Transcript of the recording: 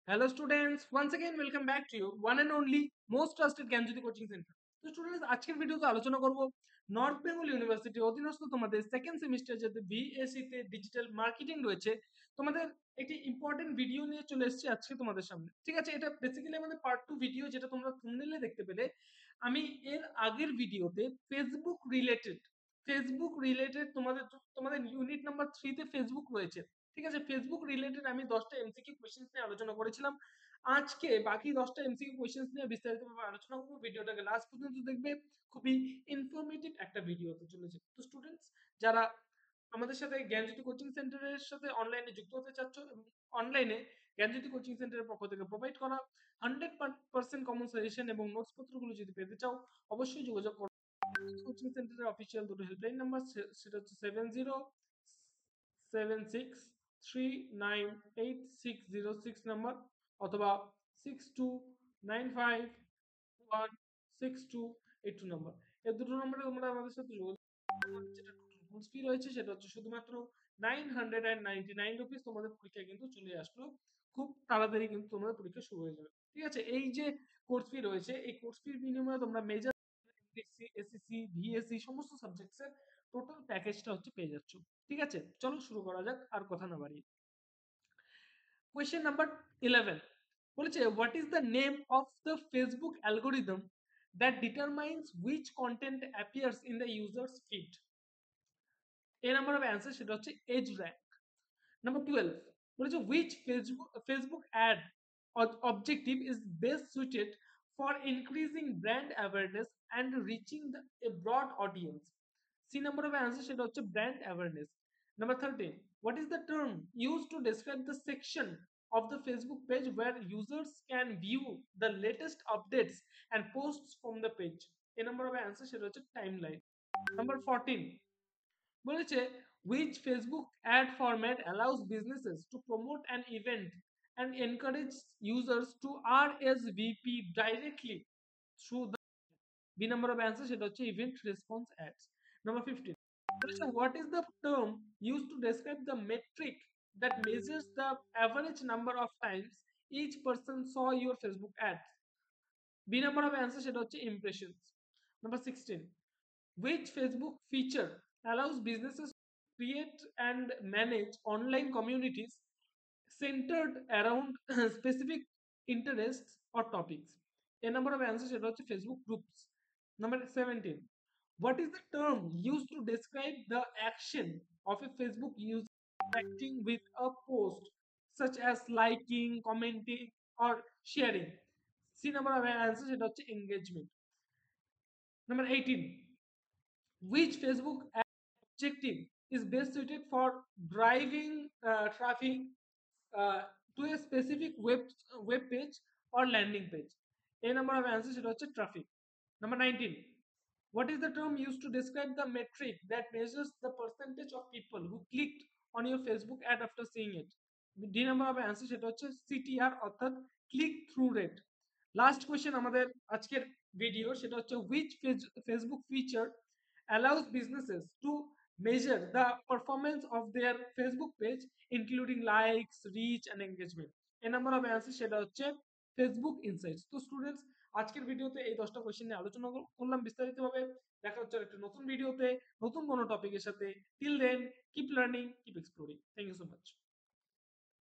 Hello students, once again welcome back to you one and only most trusted Gyanjyoti coaching centre. তো students আজকের ভিডিওতে আলোচনা করব north Bengal university অধীনস্থ তোমাদের সেকেন্ড সেমিস্টার যাতে বিএসসি তে ডিজিটাল মার্কেটিং রয়েছে তোমাদের একটি ইম্পর্টেন্ট ভিডিও নিয়ে চলে এসেছি আজকে তোমাদের সামনে। ঠিক আছে, এটা বেসিক্যালি আমাদের পার্ট 2 ভিডিও, যেটা তোমরা থাম্বনেইলে দেখতে পেলে। আমি এর আগের ভিডিওতে ফেসবুক রিলেটেড তোমাদের ইউনিট নাম্বার 3 তে ফেসবুক রয়েছে। ঠিক আছে, ফেসবুক রিলেটেড আমি 10টা এমসিকিউ কোশ্চেন্স নিয়ে আলোচনা করেছিলাম। আজকে বাকি 10টা এমসিকিউ কোশ্চেন্স নিয়ে বিস্তারিতভাবে আলোচনা করব। ভিডিওটাকে লাস্ট পর্যন্ত দেখবে, খুবই ইনফরমেটিভ একটা ভিডিও হতে চলেছে। তো স্টুডেন্টস যারা আমাদের সাথে জ্ঞানজ্যোতি কোচিং সেন্টারের সাথে অনলাইনে যুক্ত হতে চাচ্ছ এবং অনলাইনে জ্ঞানজ্যোতি কোচিং সেন্টারের পক্ষ থেকে প্রোভাইড করা 100% কমন সাজেশন এবং নোটস পত্রগুলো যদি পেতে চাও, অবশ্যই যোগাযোগ করো। কোচিং সেন্টারের অফিসিয়াল দুটো হেল্পলাইন নাম্বার, সেটা হচ্ছে 7076398606 নাম্বার, অথবা 62951628 নাম্বার। এই দুটো নম্বরে তোমরা আমাদের সাথে যোগাযোগ। যেটা টোটাল কোর্স ফি রয়েছে সেটা হচ্ছে শুধুমাত্র 999 রুপিস। তোমাদের পরীক্ষা কিন্তু চলে আসলো, খুব তাড়াতাড়ি কিন্তু তোমাদের পরীক্ষা শুরু হয়ে যাবে। ঠিক আছে, এই যে কোর্স ফি রয়েছে, এই কোর্স ফির বিনিময়ে তোমরা মেজর, এসএসসি, ভিএসসি সমস্ত সাবজেক্টসের টোটাল প্যাকেজটা হচ্ছে পেয়ে যাচ্ছ। ঠিক আছে, চলো শুরু করা যাক আর কথা না বাড়িয়ে। কোয়েশ্চেন নাম্বার 11 বলেছে, what is the name of the Facebook algorithm that determines which content appears in the users feed. A number of answer সেটা হচ্ছে এজ র্যাঙ্ক। নাম্বার 12 বলেছে, which Facebook ad objective is best suited for increasing brand awareness and reaching a broad audience. C number of answer সেটা হচ্ছে brand awareness. Number 13, what is the term used to describe the section of the Facebook page where users can view the latest updates and posts from the page? A number of answer সেটা হচ্ছে timeline. Number 14 বলেছে, which Facebook ad format allows businesses to promote an event and encourage users to RSVP directly through the B number of answer সেটা হচ্ছে event response ads. Number 15 বলেছে, what is the term used to describe the metric that measures the average number of times each person saw your Facebook ads? B number of answer সেটা হচ্ছে impressions. Number 16, which Facebook feature allows businesses to create and manage online communities centered around specific interests or topics? A number of answers সেটা হচ্ছে Facebook groups. Number 17, what is the term used to describe the action of a Facebook user interacting with a post, such as liking, commenting or sharing? C number of answers সেটা হচ্ছে engagement. Number 18, which Facebook objective is best suited for driving traffic uh, to a specific web page or landing page? A number of answers সেটা হচ্ছে traffic. Number 19, what is the term used to describe the metric that measures the percentage of people who clicked on your Facebook ad after seeing it? D number of answer সেটা হচ্ছে CTR অর্থাৎ click through rate. Last question আমাদের আজকের video, সেটা হচ্ছে which Facebook feature allows businesses to measure the performance of their Facebook page including likes, reach and engagement? A number of answers সেটা হচ্ছে Facebook Insights. তো students আজকের ভিডিওতে এই 10টা কোশ্চেন নিয়ে আলোচনা করলাম বিস্তারিতভাবে। দেখা হচ্ছে একটা নতুন ভিডিওতে নতুন কোনো টপিকের সাথে। Till then, keep learning, keep exploring. Thank you so much.